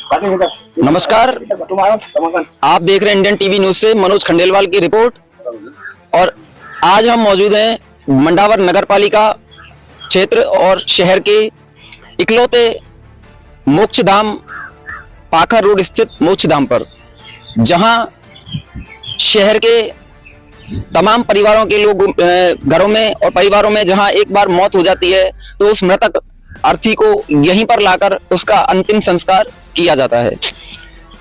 नमस्कार, आप देख रहे हैं इंडियन टीवी न्यूज से मनोज खंडेलवाल की रिपोर्ट। और आज हम मौजूद हैं मंडावर नगर पालिका क्षेत्र और शहर के इकलौते मोक्षधाम पाखर रोड स्थित मोक्षधाम पर, जहां शहर के तमाम परिवारों के लोग घरों में और परिवारों में जहां एक बार मौत हो जाती है तो उस मृतक अर्थी को यहीं पर लाकर उसका अंतिम संस्कार किया जाता है।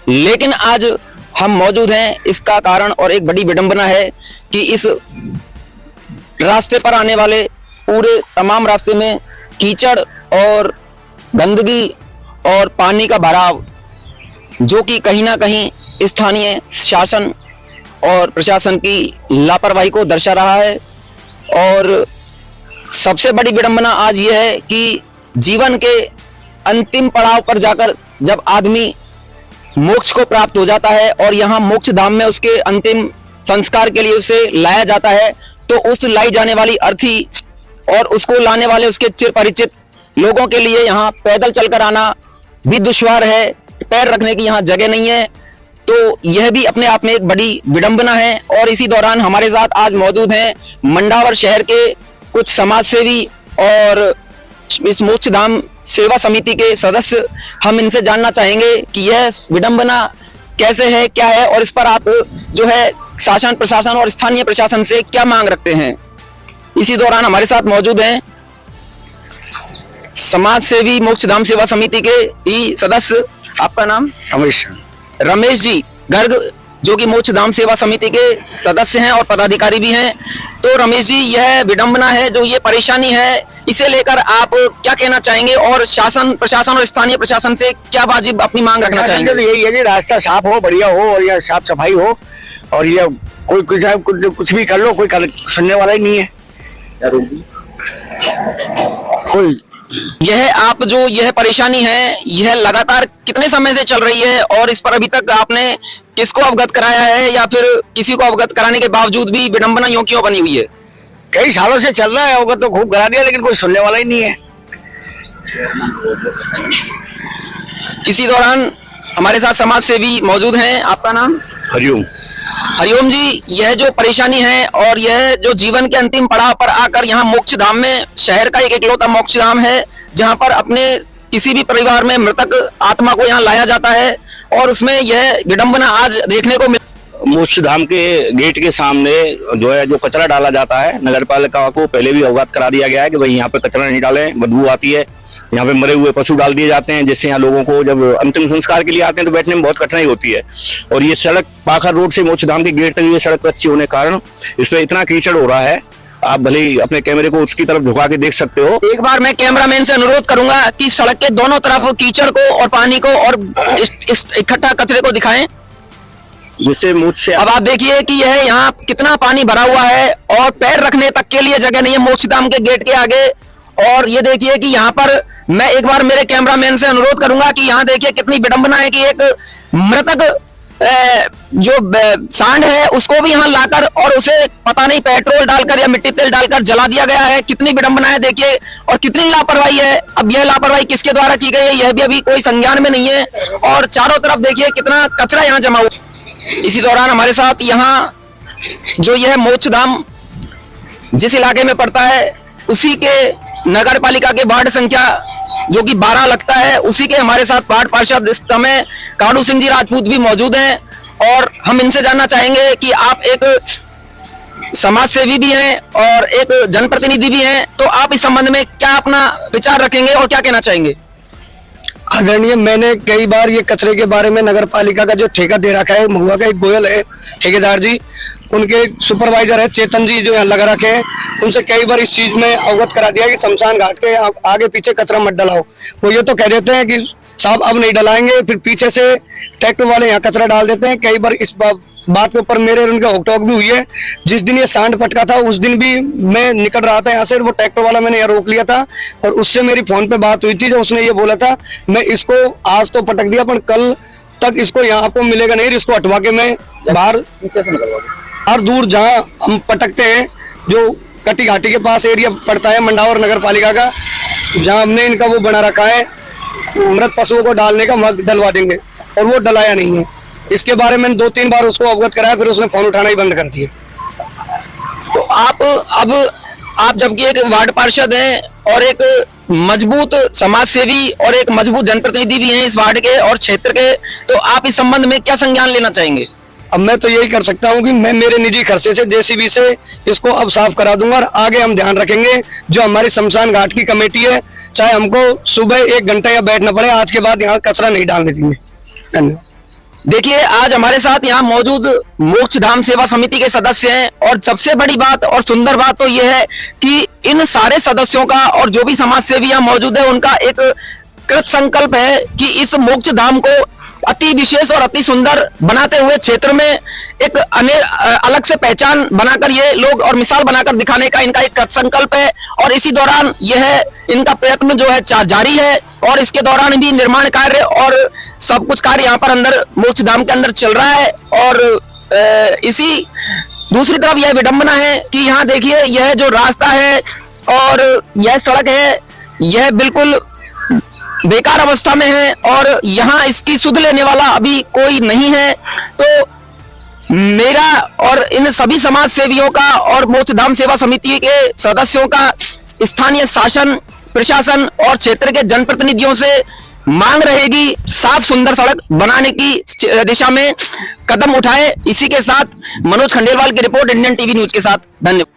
लेकिन आज हम मौजूद हैं, इसका कारण और एक बड़ी विडंबना है कि इस रास्ते पर आने वाले पूरे तमाम रास्ते में कीचड़ और गंदगी और पानी का भराव, जो कि कहीं ना कहीं स्थानीय शासन और प्रशासन की लापरवाही को दर्शा रहा है। और सबसे बड़ी विडंबना आज यह है कि जीवन के अंतिम पड़ाव पर जाकर जब आदमी मोक्ष को प्राप्त हो जाता है और यहाँ मोक्ष धाम में उसके अंतिम संस्कार के लिए उसे लाया जाता है, तो उस लाई जाने वाली अर्थी और उसको लाने वाले उसके चिर परिचित लोगों के लिए यहाँ पैदल चलकर आना भी दुश्वार है, पैर रखने की यहाँ जगह नहीं है। तो यह भी अपने आप में एक बड़ी विडंबना है। और इसी दौरान हमारे साथ आज मौजूद हैं मंडावर शहर के कुछ समाज सेवी और इस मोक्षधाम सेवा समिति के सदस्य। हम इनसे जानना चाहेंगे कि यह विडंबना कैसे है, क्या है, और इस पर आप जो है शासन प्रशासन और स्थानीय प्रशासन से क्या मांग रखते हैं। इसी दौरान हमारे साथ मौजूद हैं समाज सेवी मोक्षधाम सेवा समिति के ही सदस्य। आपका नाम? रमेश जी गर्ग, जो कि मोक्षधाम सेवा समिति के सदस्य हैं और पदाधिकारी भी हैं। तो रमेश जी, यह विडंबना है, जो ये परेशानी है, इसे लेकर आप क्या कहना चाहेंगे और शासन प्रशासन और स्थानीय प्रशासन से क्या वाजिब अपनी मांग रखना चाहेंगे? तो यही है जी, रास्ता साफ हो, बढ़िया हो और यह साफ सफाई हो, और ये कोई कुछ भी कर लो, कोई सुनने वाला ही नहीं है कोई। यह आप जो यह परेशानी है, यह लगातार कितने समय से चल रही है और इस पर अभी तक आपने किसको अवगत कराया है, या फिर किसी को अवगत कराने के बावजूद भी विडंबना यूं क्यों बनी हुई है? कई सालों से चल रहा है, अवगत तो खूब करा दिया, लेकिन कोई सुनने वाला ही नहीं है। इसी दौरान हमारे साथ समाज सेवी मौजूद हैं। आपका नाम? हरिओम। हरिओम जी, यह जो परेशानी है और यह जो जीवन के अंतिम पड़ाव पर आकर यहाँ मोक्षधाम में, शहर का एक इकलौता मोक्षधाम है जहाँ पर अपने किसी भी परिवार में मृतक आत्मा को यहाँ लाया जाता है, और उसमें यह विडंबना आज देखने को मोक्षधाम के गेट के सामने जो है, जो कचरा डाला जाता है, नगर पालिका को पहले भी अवगत करा दिया गया है कि भाई यहाँ पे कचरा नहीं डालें, बदबू आती है। यहाँ पे मरे हुए पशु डाल दिए जाते हैं, जिससे यहाँ लोगों को जब अंतिम संस्कार के लिए आते हैं तो बैठने में बहुत कठिनाई होती है। और ये सड़क पाखर रोड से मोक्षधाम के गेट तक ये सड़क कच्ची होने के कारण इस पर इतना कीचड़ हो रहा है, आप भले ही अपने कैमरे को उसकी तरफ झुका के देख सकते हो। एक बार मैं कैमरामैन से अनुरोध करूंगा कि सड़क के दोनों तरफ कीचड़ को और पानी को और इस इकट्ठा कचरे को दिखाएं, जिससे मुझ से अब आप देखिए कि यह यहाँ कितना पानी भरा हुआ है और पैर रखने तक के लिए जगह नहीं है मोक्षधाम के गेट के आगे। और ये देखिए कि यहाँ पर मैं एक बार मेरे कैमरामैन से अनुरोध करूंगा कि यहाँ देखिए कितनी विडंबना है कि एक मृतक जो सांड है उसको भी यहाँ लाकर और उसे पता नहीं पेट्रोल डालकर या मिट्टी तेल डालकर जला दिया गया है। कितनी विडंबना है देखिए, और कितनी लापरवाही है। अब यह लापरवाही किसके द्वारा की गई है यह भी अभी कोई संज्ञान में नहीं है। और चारों तरफ देखिए कितना कचरा यहाँ जमा हुआ। इसी दौरान हमारे साथ यहाँ जो यह मोक्षधाम जिस इलाके में पड़ता है, उसी के नगर पालिका के वार्ड संख्या जो कि 12 लगता है, उसी के हमारे साथ वार्ड पार्षद इस समय काड़ू सिंह जी राजपूत भी मौजूद हैं। और हम इनसे जानना चाहेंगे कि आप एक समाज सेवी भी हैं और एक जनप्रतिनिधि भी हैं, तो आप इस संबंध में क्या अपना विचार रखेंगे और क्या कहना चाहेंगे? आदरणीय, मैंने कई बार ये कचरे के बारे में नगर पालिका का जो ठेका दे रखा है, महुआ का एक गोयल है ठेकेदार जी, उनके सुपरवाइजर है चेतन जी जो यहाँ लगा रखे हैं, उनसे कई बार इस चीज में अवगत करा दिया कि शमशान घाट के आगे पीछे कचरा मत डलाओ। वो ये तो कह देते हैं कि साहब अब नहीं डलाएंगे, फिर पीछे से ट्रैक्टर वाले यहाँ कचरा डाल देते हैं। कई बार इस बात के ऊपर मेरे उनका होकटॉक भी हुई है। जिस दिन ये सांड पटका था उस दिन भी मैं निकल रहा था यहाँ से, वो ट्रैक्टर वाला मैंने यहाँ रोक लिया था और उससे मेरी फोन पे बात हुई थी, जो उसने ये बोला था मैं इसको आज तो पटक दिया पर कल तक इसको यहाँ आपको मिलेगा नहीं, इसको हटवा के मैं बाहर और दूर जहाँ हम पटकते हैं, जो कटी घाटी के पास एरिया पड़ता है मंडावर नगर पालिका का, जहाँ हमने इनका वो बना रखा है मृत पशुओं को डालने का मग डलवा देंगे, और वो डलाया नहीं है। इसके बारे में 2-3 बार उसको अवगत कराया, फिर उसने फोन उठाना ही बंद कर दिया। तो आप जबकि एक वार्ड पार्षद हैं और एक मजबूत समाज सेवी और एक मजबूत जनप्रतिनिधि भी हैं इस वार्ड के और क्षेत्र के, तो आप इस संबंध में क्या संज्ञान लेना चाहेंगे? अब मैं तो यही कर सकता हूँ कि मैं मेरे निजी खर्चे से जेसीबी से इसको अब साफ करा दूंगा, और आगे हम ध्यान रखेंगे जो हमारी शमशान घाट की कमेटी है, चाहे हमको सुबह 1 घंटा या बैठना पड़े, आज के बाद यहाँ कचरा नहीं डालने देंगे। धन्यवाद। देखिए, आज हमारे साथ यहाँ मौजूद मोक्ष धाम सेवा समिति के सदस्य हैं, और सबसे बड़ी बात और सुंदर बात तो यह है कि इन सारे सदस्यों का और जो भी समाज सेवी यहाँ मौजूद है उनका एक कृत संकल्प है कि इस मोक्ष धाम को अति विशेष और अति सुंदर बनाते हुए क्षेत्र में एक अलग से पहचान बनाकर ये लोग और मिसाल बनाकर दिखाने का इनका एक कृत संकल्प है। और इसी दौरान यह इनका प्रयत्न जो है जारी है, और इसके दौरान भी निर्माण कार्य और सब कुछ कार्य यहाँ पर अंदर मोक्ष धाम के अंदर चल रहा है। और इसी दूसरी तरफ यह विडंबना है कि यहाँ देखिए, यह जो रास्ता है और यह सड़क है, यह बिल्कुल बेकार अवस्था में है, और यहाँ इसकी सुध लेने वाला अभी कोई नहीं है। तो मेरा और इन सभी समाज सेवियों का और मोक्ष धाम सेवा समिति के सदस्यों का स्थानीय शासन, प्रशासन और क्षेत्र के जनप्रतिनिधियों से मांग रहेगी साफ सुंदर सड़क बनाने की दिशा में कदम उठाए। इसी के साथ मनोज खंडेलवाल की रिपोर्ट, इंडियन टीवी न्यूज के साथ। धन्यवाद।